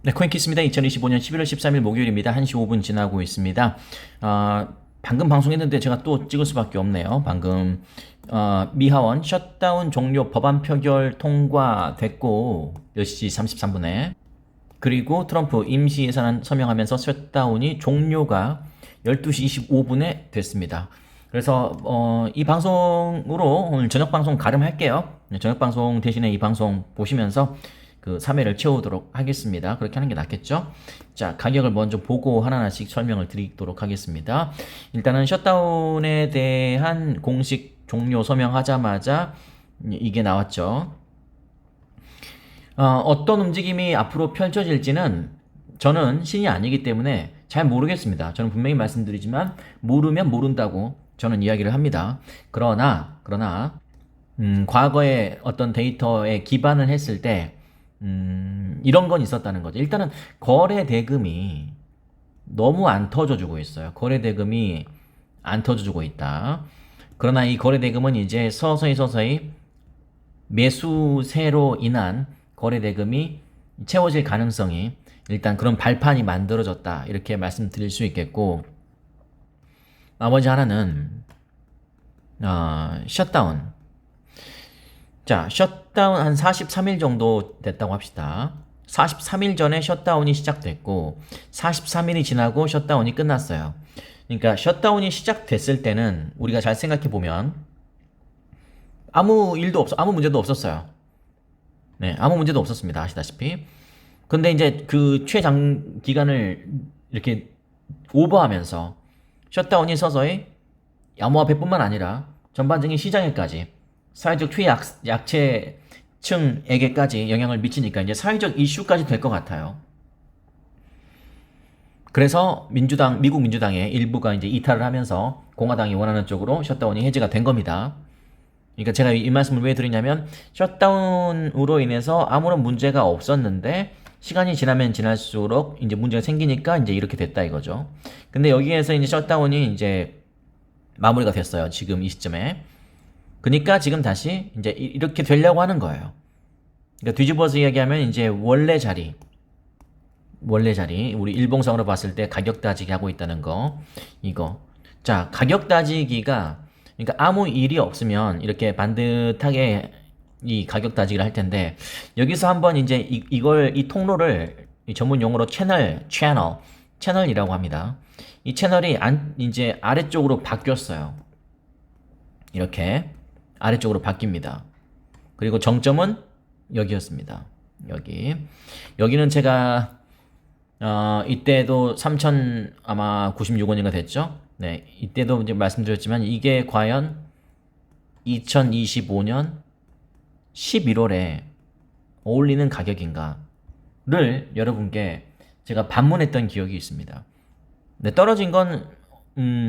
네, 코인키스입니다. 2025년 11월 13일 목요일입니다. 1시 5분 지나고 있습니다. 방금 방송했는데 제가 또 찍을 수밖에 없네요. 방금 미하원 셧다운 종료 법안 표결 통과됐고 10시 33분에 그리고 트럼프 임시 예산안 서명하면서 셧다운이 종료가 12시 25분에 됐습니다. 그래서 이 방송으로 오늘 저녁 방송 가름할게요. 저녁 방송 대신에 이 방송 보시면서 그 3회를 채우도록 하겠습니다. 그렇게 하는 게 낫겠죠? 자, 가격을 먼저 보고 하나하나씩 설명을 드리도록 하겠습니다. 일단은 셧다운에 대한 공식 종료 서명하자마자 이게 나왔죠. 어떤 움직임이 앞으로 펼쳐질지는 저는 신이 아니기 때문에 잘 모르겠습니다. 저는 분명히 말씀드리지만 모르면 모른다고 저는 이야기를 합니다. 그러나 과거에 어떤 데이터에 기반을 했을 때 이런 건 있었다는 거죠. 일단은 거래 대금이 너무 안 터져주고 있어요. 거래 대금이 안 터져주고 있다. 그러나 이 거래 대금은 이제 서서히 매수세로 인한 거래 대금이 채워질 가능성이 일단 그런 발판이 만들어졌다. 이렇게 말씀드릴 수 있겠고, 나머지 하나는 셧다운. 자, 셧다운 한 43일 정도 됐다고 합시다. 43일 전에 셧다운이 시작됐고 43일이 지나고 셧다운이 끝났어요. 그러니까 셧다운이 시작됐을 때는 우리가 잘 생각해 보면 아무 문제도 없었어요. 네, 아무 문제도 없었습니다. 아시다시피. 근데 이제 그 최장 기간을 이렇게 오버하면서 셧다운이 서서히 암호화폐뿐만 아니라 전반적인 시장에까지 사회적 최약체층에게까지 영향을 미치니까 이제 사회적 이슈까지 될 것 같아요. 그래서 미국 민주당의 일부가 이제 이탈을 하면서 공화당이 원하는 쪽으로 셧다운이 해제가 된 겁니다. 그러니까 제가 이 말씀을 왜 드리냐면 셧다운으로 인해서 아무런 문제가 없었는데 시간이 지나면 지날수록 이제 문제가 생기니까 이제 이렇게 됐다 이거죠. 근데 여기에서 이제 셧다운이 이제 마무리가 됐어요. 지금 이 시점에. 그러니까 지금 다시 이제 이렇게 되려고 하는 거예요. 그러니까 뒤집어서 이야기하면 이제 원래 자리 우리 일봉상으로 봤을 때 가격 따지기 하고 있다는 거 이거. 자, 가격 따지기가 그러니까 아무 일이 없으면 이렇게 반듯하게 이 가격 따지기를 할 텐데 여기서 한번 이제 이 통로를 이 전문 용어로 채널이라고 합니다. 이 채널이 이제 아래쪽으로 바뀌었어요. 이렇게 아래쪽으로 바뀝니다. 그리고 정점은 여기였습니다. 여기는 제가 이때도 3,000 아마 96원인가 됐죠? 네, 이때도 이제 말씀드렸지만 이게 과연 2025년 11월에 어울리는 가격인가를 여러분께 제가 반문했던 기억이 있습니다. 네, 떨어진 건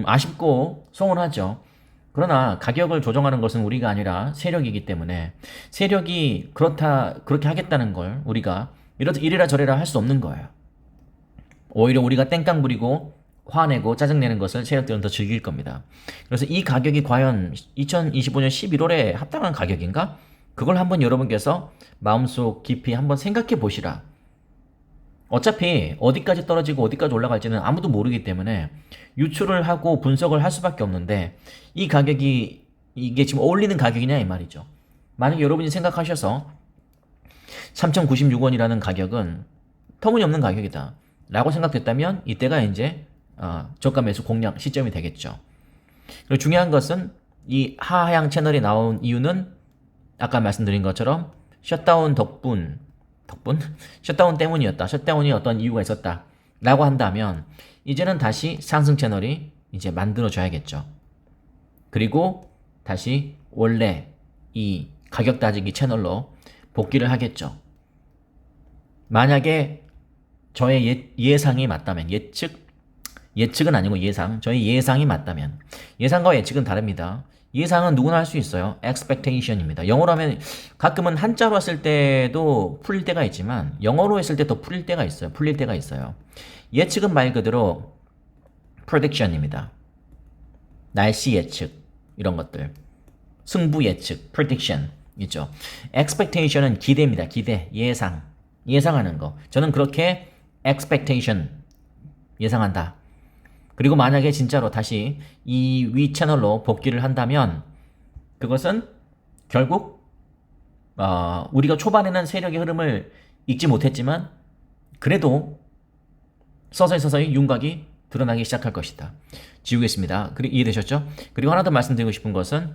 아쉽고 서운하죠. 그러나 가격을 조정하는 것은 우리가 아니라 세력이기 때문에 세력이 그렇게 하겠다는 걸 우리가 이래라 저래라 할 수 없는 거예요. 오히려 우리가 땡깡 부리고 화내고 짜증내는 것을 세력들은 더 즐길 겁니다. 그래서 이 가격이 과연 2025년 11월에 합당한 가격인가? 그걸 한번 여러분께서 마음속 깊이 한번 생각해 보시라. 어차피 어디까지 떨어지고 어디까지 올라갈지는 아무도 모르기 때문에 유출을 하고 분석을 할 수밖에 없는데 이 가격이 이게 지금 어울리는 가격이냐 이 말이죠. 만약에 여러분이 생각하셔서 3,096원이라는 가격은 터무니없는 가격이다 라고 생각됐다면 이때가 이제 저가 매수 공략 시점이 되겠죠. 그리고 중요한 것은 이 하향 채널이 나온 이유는 아까 말씀드린 것처럼 셧다운 셧다운 때문이었다. 셧다운이 어떤 이유가 있었다. 라고 한다면 이제는 다시 상승 채널이 이제 만들어져야겠죠. 그리고 다시 원래 이 가격 따지기 채널로 복귀를 하겠죠. 만약에 저의 예상이 맞다면 예측은 아니고 저의 예상이 맞다면 예상과 예측은 다릅니다. 예상은 누구나 할 수 있어요. expectation입니다. 영어로 하면 가끔은 한자로 했을 때도 풀릴 때가 있지만 영어로 했을 때 더 풀릴 때가 있어요. 예측은 말 그대로 prediction입니다. 날씨 예측 이런 것들. 승부 예측 prediction 있죠. expectation은 기대입니다. 기대, 예상. 예상하는 거. 저는 그렇게 expectation 예상한다. 그리고 만약에 진짜로 다시 이 위 채널로 복귀를 한다면 그것은 결국 우리가 초반에는 세력의 흐름을 읽지 못했지만 그래도 서서히 윤곽이 드러나기 시작할 것이다. 지우겠습니다. 이해되셨죠? 그리고 하나 더 말씀드리고 싶은 것은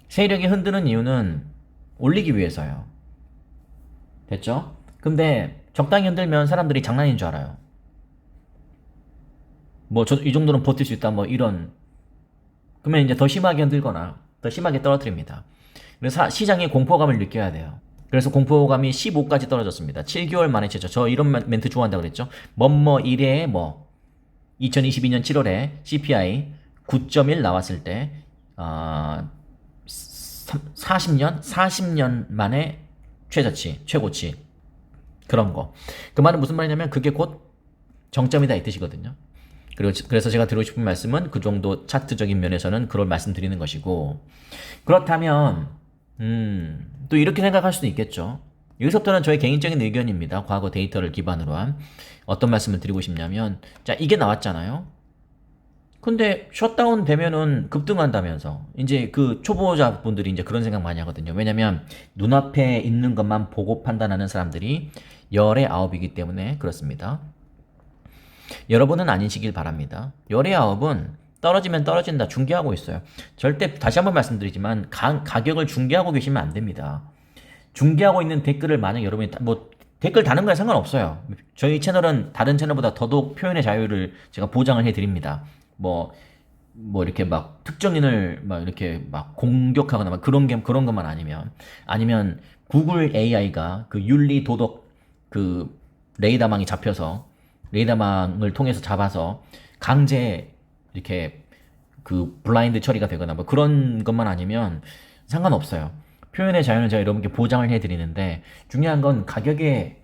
세력이 흔드는 이유는 올리기 위해서요. 됐죠? 근데 적당히 흔들면 사람들이 장난인 줄 알아요. 뭐 이 정도는 버틸 수 있다 뭐 이런. 그러면 이제 더 심하게 흔들거나 더 심하게 떨어뜨립니다. 그래서 시장에 공포감을 느껴야 돼요. 그래서 공포감이 15까지 떨어졌습니다. 7개월 만에 최저. 저 이런 멘트 좋아한다고 그랬죠. 뭐뭐 1에 뭐 2022년 7월에 CPI 9.1 나왔을 때 40년 만에 최저치, 최고치. 그런 거. 그 말은 무슨 말이냐면 그게 곧 정점이다 이 뜻이거든요. 그래서 제가 드리고 싶은 말씀은 그 정도 차트적인 면에서는 그걸 말씀드리는 것이고, 그렇다면 또 이렇게 생각할 수도 있겠죠. 여기서부터는 저의 개인적인 의견입니다. 과거 데이터를 기반으로 한. 어떤 말씀을 드리고 싶냐면, 자, 이게 나왔잖아요. 근데 셧다운 되면은 급등한다면서. 이제 그 초보자분들이 이제 그런 생각 많이 하거든요. 왜냐면 눈앞에 있는 것만 보고 판단하는 사람들이 열의 9이기 때문에 그렇습니다. 여러분은 아니시길 바랍니다. 열의 9은 떨어지면 떨어진다 중계하고 있어요. 절대 다시 한번 말씀드리지만 가격을 중계하고 계시면 안 됩니다. 중계하고 있는 댓글을 만약 여러분이 뭐 댓글 다는 거에 상관없어요. 저희 채널은 다른 채널보다 더더욱 표현의 자유를 제가 보장을 해드립니다. 뭐 이렇게 막 특정인을 막 이렇게 막 공격하거나 막 그런 것만 아니면 구글 AI가 그 윤리 도덕 그 레이더망이 잡혀서 레이더망을 통해서 잡아서 강제 이렇게 그 블라인드 처리가 되거나 뭐 그런 것만 아니면 상관없어요. 표현의 자유는 제가 여러분께 보장을 해드리는데 중요한 건 가격에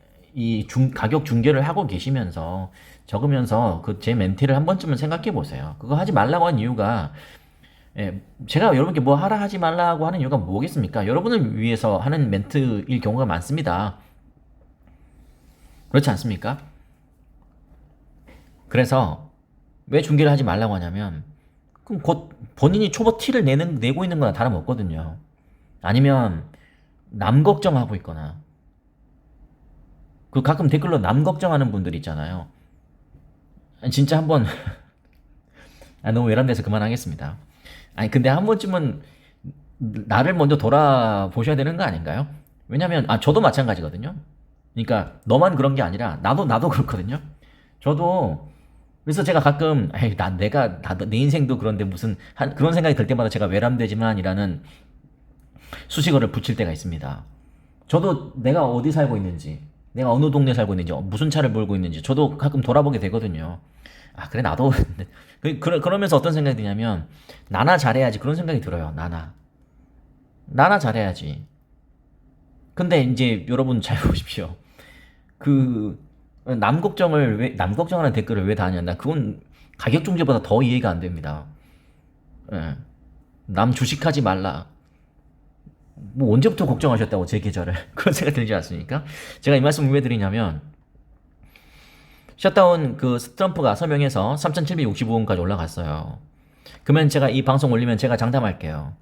가격 중계를 하고 계시면서 적으면서 그 제 멘티를 한 번쯤은 생각해 보세요. 그거 하지 말라고 한 이유가 제가 여러분께 뭐 하라 하지 말라고 하는 이유가 뭐겠습니까? 여러분을 위해서 하는 멘트일 경우가 많습니다. 그렇지 않습니까? 그래서 왜 중계를 하지 말라고 하냐면 그럼 곧 본인이 초보 티를 내고 있는 거나 다름없거든요. 아니면 남 걱정하고 있거나 그 가끔 댓글로 남 걱정하는 분들 있잖아요. 진짜 한번 너무 외람돼서 그만하겠습니다. 아니 근데 한 번쯤은 나를 먼저 돌아보셔야 되는 거 아닌가요? 왜냐면 저도 마찬가지거든요. 그러니까 너만 그런 게 아니라 나도 그렇거든요. 저도 그래서 제가 가끔 내 인생도 그런데 무슨 그런 생각이 들 때마다 제가 외람되지만이라는 수식어를 붙일 때가 있습니다. 저도 내가 어디 살고 있는지, 내가 어느 동네 살고 있는지, 무슨 차를 몰고 있는지 저도 가끔 돌아보게 되거든요. 그래 나도 그러면서 어떤 생각이 드냐면 나나 잘해야지 그런 생각이 들어요. 나나 잘해야지. 근데 이제 여러분 잘 보십시오. 남 걱정하는 댓글을 왜 다냐? 나 그건 가격 중재보다 더 이해가 안 됩니다. 예. 남 주식하지 말라. 뭐 언제부터 걱정하셨다고 제 계좌를 그런 생각 들지 않습니까? 제가 이 말씀을 왜 드리냐면 셧다운 그 트럼프가 서명해서 3,765원까지 올라갔어요. 그러면 제가 이 방송 올리면 제가 장담할게요.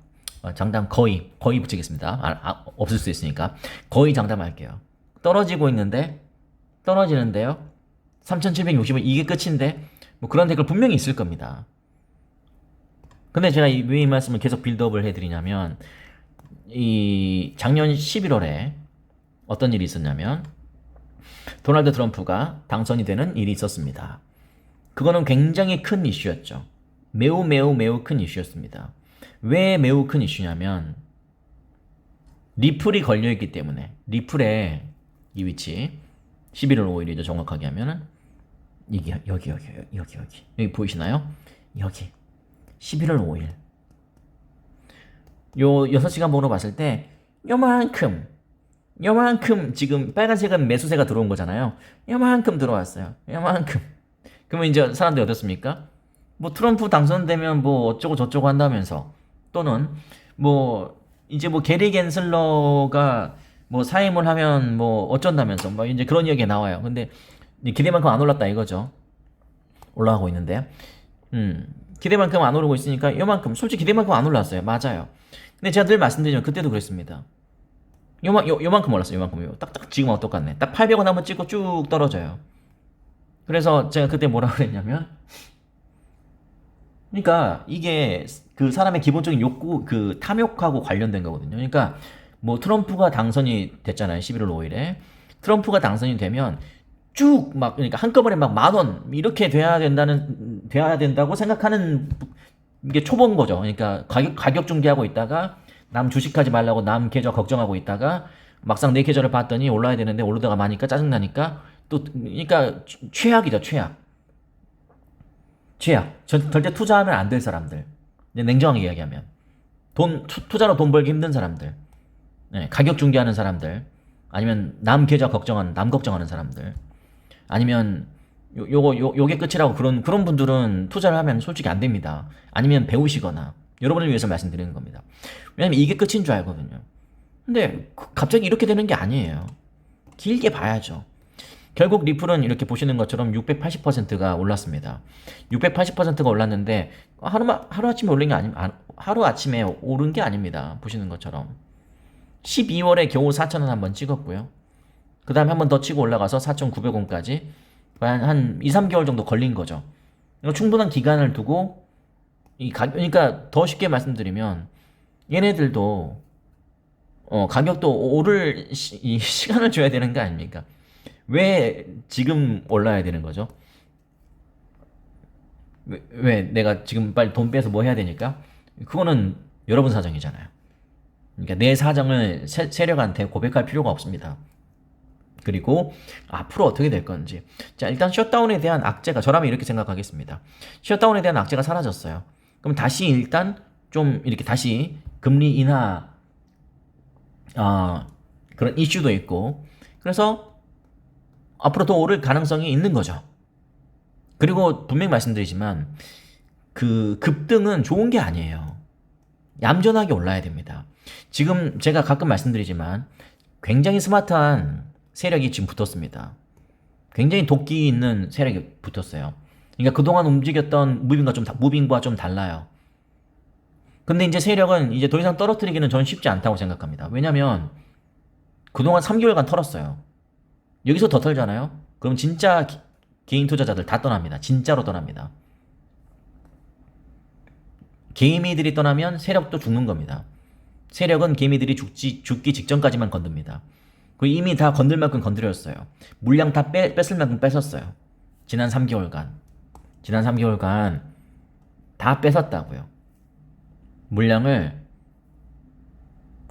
장담 거의 붙이겠습니다. 없을 수 있으니까 거의 장담할게요. 떨어지는데요. 3,760원 이게 끝인데 뭐 그런 댓글 분명히 있을 겁니다. 근데 제가 왜 이 말씀을 계속 빌드업을 해드리냐면 이 작년 11월에 어떤 일이 있었냐면 도널드 트럼프가 당선이 되는 일이 있었습니다. 그거는 굉장히 큰 이슈였죠. 매우 큰 이슈였습니다. 왜 매우 큰 이슈냐면 리플이 걸려있기 때문에 리플의 이 위치 11월 5일이죠. 정확하게 하면은 이게 여기 보이시나요? 여기 11월 5일 요 6시간 번호 봤을 때 요만큼 지금 빨간색은 매수세가 들어온 거잖아요. 요만큼 들어왔어요. 요만큼. 그러면 이제 사람들이 어떻습니까? 뭐 트럼프 당선되면 뭐 어쩌고 저쩌고 한다면서 또는 뭐 이제 뭐 게리 갠슬러가 뭐 사임을 하면 뭐 어쩐다면서 뭐 이제 그런 이야기가 나와요. 근데 기대만큼 안 올랐다 이거죠. 올라가고 있는데, 기대만큼 안 오르고 있으니까 요만큼 솔직히 기대만큼 안 올랐어요. 맞아요. 근데 제가 늘 말씀드리죠. 그때도 그랬습니다. 요만큼 올랐어요. 요만큼. 딱딱 지금하고 똑같네. 딱 800원 한번 찍고 쭉 떨어져요. 그래서 제가 그때 뭐라 그랬냐면, 그러니까 이게 그 사람의 기본적인 욕구, 그 탐욕하고 관련된 거거든요. 그러니까 뭐 트럼프가 당선이 됐잖아요. 11월 5일에. 트럼프가 당선이 되면 쭉 막, 그러니까 한꺼번에 막 10,000원 이렇게 돼야 된다고 생각하는 게 초보인 거죠. 그러니까 가격 중계하고 있다가 남 주식하지 말라고 남 계좌 걱정하고 있다가 막상 내 계좌를 봤더니 올라야 되는데 오르다가 마니까 짜증나니까 또, 그러니까 최악이죠, 최악. 최악. 절대 투자하면 안 될 사람들. 냉정하게 이야기하면. 투자로 돈 벌기 힘든 사람들. 네, 가격 중개하는 사람들. 아니면 남 걱정하는 사람들. 아니면 요게 끝이라고 그런 분들은 투자를 하면 솔직히 안 됩니다. 아니면 배우시거나 여러분을 위해서 말씀드리는 겁니다. 왜냐면 이게 끝인 줄 알거든요. 근데 갑자기 이렇게 되는 게 아니에요. 길게 봐야죠. 결국 리플은 이렇게 보시는 것처럼 680%가 올랐습니다. 680%가 올랐는데 하루아침에 올린 게 하루아침에 오른 게 아닙니다. 보시는 것처럼 12월에 겨우 4,000원 한번 찍었고요. 그 다음에 한 번 더 치고 올라가서 4,900원까지 한 2, 3개월 정도 걸린 거죠. 충분한 기간을 두고 그러니까 더 쉽게 말씀드리면 얘네들도 가격도 오를 시간을 줘야 되는 거 아닙니까? 왜 지금 올라야 되는 거죠? 왜 내가 지금 빨리 돈 빼서 뭐 해야 되니까? 그거는 여러분 사정이잖아요. 그러니까 내 사정을 세력한테 고백할 필요가 없습니다. 그리고 앞으로 어떻게 될 건지. 자, 일단 셧다운에 대한 악재가, 저라면 이렇게 생각하겠습니다. 셧다운에 대한 악재가 사라졌어요. 그럼 다시 일단 좀 이렇게 다시 금리 인하 그런 이슈도 있고, 그래서 앞으로 더 오를 가능성이 있는 거죠. 그리고 분명히 말씀드리지만 그 급등은 좋은 게 아니에요. 얌전하게 올라야 됩니다. 지금 제가 가끔 말씀드리지만 굉장히 스마트한 세력이 지금 붙었습니다. 굉장히 도끼 있는 세력이 붙었어요. 그러니까 그동안 움직였던 무빙과 좀 달라요. 근데 이제 세력은 이제 더 이상 떨어뜨리기는 저는 쉽지 않다고 생각합니다. 왜냐면 그동안 3개월간 털었어요. 여기서 더 털잖아요? 그럼 진짜 개인 투자자들 다 떠납니다. 진짜로 떠납니다. 개미들이 떠나면 세력도 죽는 겁니다. 세력은 개미들이 죽기 직전까지만 건듭니다. 그리고 이미 다 건들 만큼 건드렸어요. 물량 다 뺐을 만큼 뺐었어요. 지난 3개월간 다 뺏었다고요. 물량을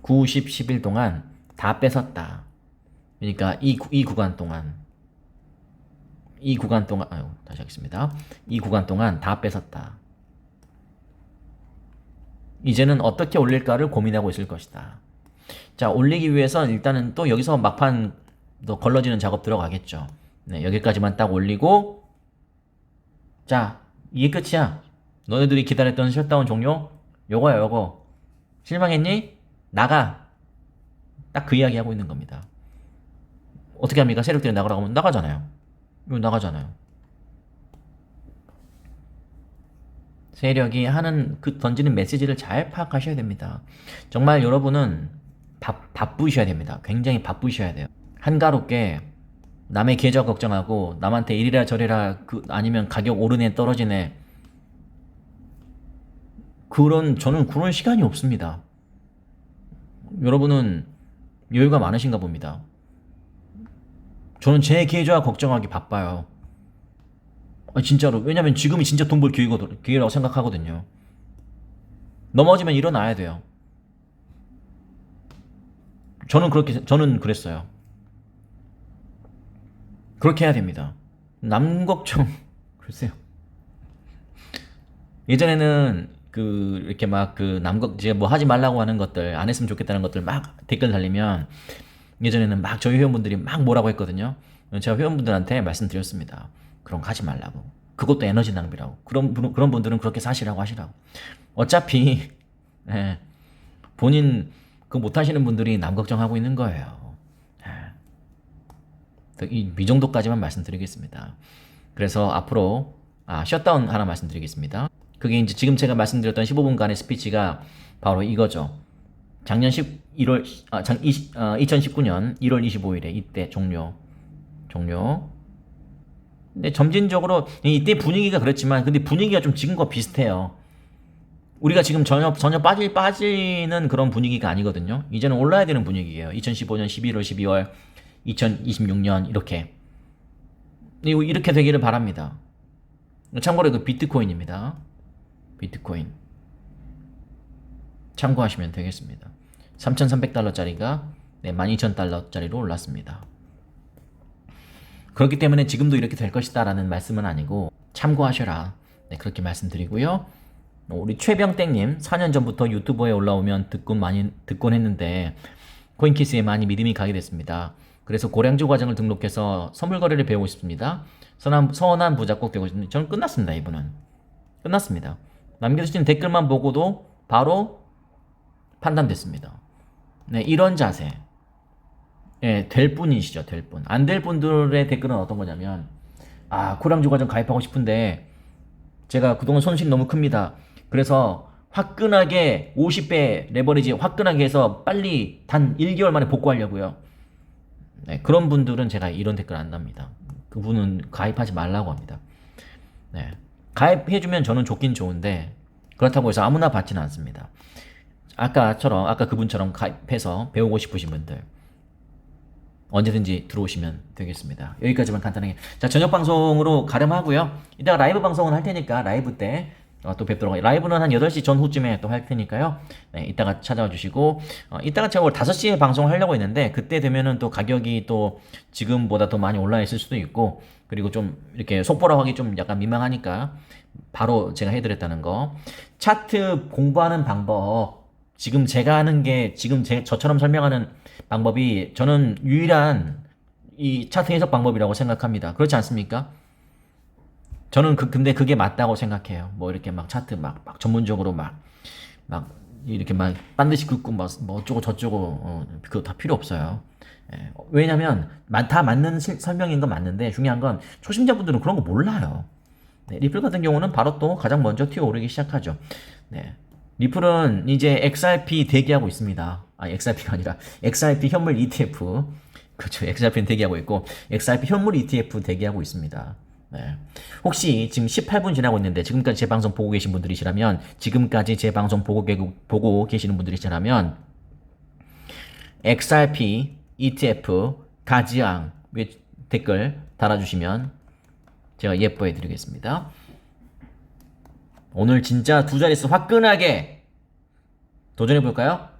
90, 10일 동안 다 뺏었다. 그러니까 이 구간 동안 다시 하겠습니다. 이 구간 동안 다 뺏었다. 이제는 어떻게 올릴까를 고민하고 있을 것이다. 자, 올리기 위해서 일단은 또 여기서 막판 더 걸러지는 작업 들어가겠죠. 네, 여기까지만 딱 올리고, 자, 이게 끝이야. 너네들이 기다렸던 셧다운 종료? 요거야, 요거. 실망했니? 나가. 딱 그 이야기 하고 있는 겁니다. 어떻게 합니까? 세력들이 나가라고 하면 나가잖아요. 이거 나가잖아요. 세력이 하는 던지는 메시지를 잘 파악하셔야 됩니다. 정말 여러분은 바쁘셔야 됩니다. 굉장히 바쁘셔야 돼요. 한가롭게 남의 계좌 걱정하고 남한테 이리라 저리라 아니면 가격 오르네 떨어지네 저는 그런 시간이 없습니다. 여러분은 여유가 많으신가 봅니다. 저는 제 계좌 걱정하기 바빠요. 진짜로. 왜냐면 지금이 진짜 돈 벌 기회라고 생각하거든요. 넘어지면 일어나야 돼요. 저는 그랬어요. 그렇게 해야 됩니다. 남 걱정, 글쎄요. 예전에는 이렇게 막 제가 뭐 하지 말라고 하는 것들, 안 했으면 좋겠다는 것들 막 댓글 달리면, 예전에는 막 저희 회원분들이 막 뭐라고 했거든요. 제가 회원분들한테 말씀드렸습니다. 그런 거 하지 말라고. 그것도 에너지 낭비라고. 그런 분들은 그렇게 사시라고 하시라고. 어차피, 본인, 그거 못 하시는 분들이 남 걱정하고 있는 거예요. 이 정도까지만 말씀드리겠습니다. 그래서 앞으로 셧다운 하나 말씀드리겠습니다. 그게 이제 지금 제가 말씀드렸던 15분간의 스피치가 바로 이거죠. 작년 2019년 1월 25일에 이때 종료. 근데 점진적으로 이때 분위기가 그랬지만 근데 분위기가 좀 지금과 비슷해요. 우리가 지금 전혀 빠지는 그런 분위기가 아니거든요. 이제는 올라야 되는 분위기예요. 2015년 11월, 12월, 2026년 이렇게 되기를 바랍니다. 참고로 그 비트코인입니다. 비트코인 참고하시면 되겠습니다. 3,300달러짜리가 12,000달러짜리로 올랐습니다. 그렇기 때문에 지금도 이렇게 될 것이다 라는 말씀은 아니고 참고하셔라. 네, 그렇게 말씀드리고요. 우리 최병땡님 4년 전부터 유튜버에 올라오면 듣곤 했는데 코인키스에 많이 믿음이 가게 됐습니다. 그래서 고량주 과정을 등록해서 선물 거래를 배우고 싶습니다. 선한 부자 꼭 되고 싶습니다. 저는 끝났습니다. 이분은 끝났습니다. 남겨주신 댓글만 보고도 바로 판단됐습니다. 네, 이런 자세 될 분이시죠. 될 분. 안 될 분들의 댓글은 어떤 거냐면 고량주 과정 가입하고 싶은데 제가 그동안 손실이 너무 큽니다. 그래서 화끈하게 50배 레버리지 화끈하게 해서 빨리 단 1개월 만에 복구하려고요. 네, 그런 분들은 제가 이런 댓글 안 답니다. 그분은 가입하지 말라고 합니다. 네, 가입해주면 저는 좋긴 좋은데 그렇다고 해서 아무나 받지는 않습니다. 아까 그분처럼 가입해서 배우고 싶으신 분들 언제든지 들어오시면 되겠습니다. 여기까지만 간단하게. 자, 저녁 방송으로 가름하고요. 이따가 라이브 방송은 할 테니까 라이브 때 또 뵙도록 하겠습니다. 라이브는 한 8시 전후쯤에 또 할 테니까요. 네, 이따가 찾아와 주시고 이따가 제가 5시에 방송을 하려고 했는데 그때 되면은 또 가격이 또 지금보다 더 많이 올라 있을 수도 있고 그리고 좀 이렇게 속보라고 하기 좀 약간 민망하니까 바로 제가 해드렸다는 거. 차트 공부하는 방법 지금 제가 하는 게 저처럼 설명하는 방법이 저는 유일한 이 차트 해석 방법이라고 생각합니다. 그렇지 않습니까? 저는 근데 그게 맞다고 생각해요. 뭐 이렇게 막 차트 막 전문적으로 막 이렇게 막 반드시 긋고 뭐 어쩌고 저쩌고 그거 다 필요 없어요. 왜냐면 다 맞는 설명인 건 맞는데 중요한 건 초심자분들은 그런 거 몰라요. 네, 리플 같은 경우는 바로 또 가장 먼저 튀어오르기 시작하죠. 네. 리플은 이제 XRP 대기하고 있습니다. XRP가 아니라 XRP 현물 ETF. 그렇죠. XRP는 대기하고 있고 XRP 현물 ETF 대기하고 있습니다. 네. 혹시 지금 18분 지나고 있는데 지금까지 제 방송 보고 계신 분들이시라면 XRP ETF 가지앙 댓글 달아주시면 제가 예뻐해 드리겠습니다. 오늘 진짜 두 자릿수 화끈하게 도전해 볼까요?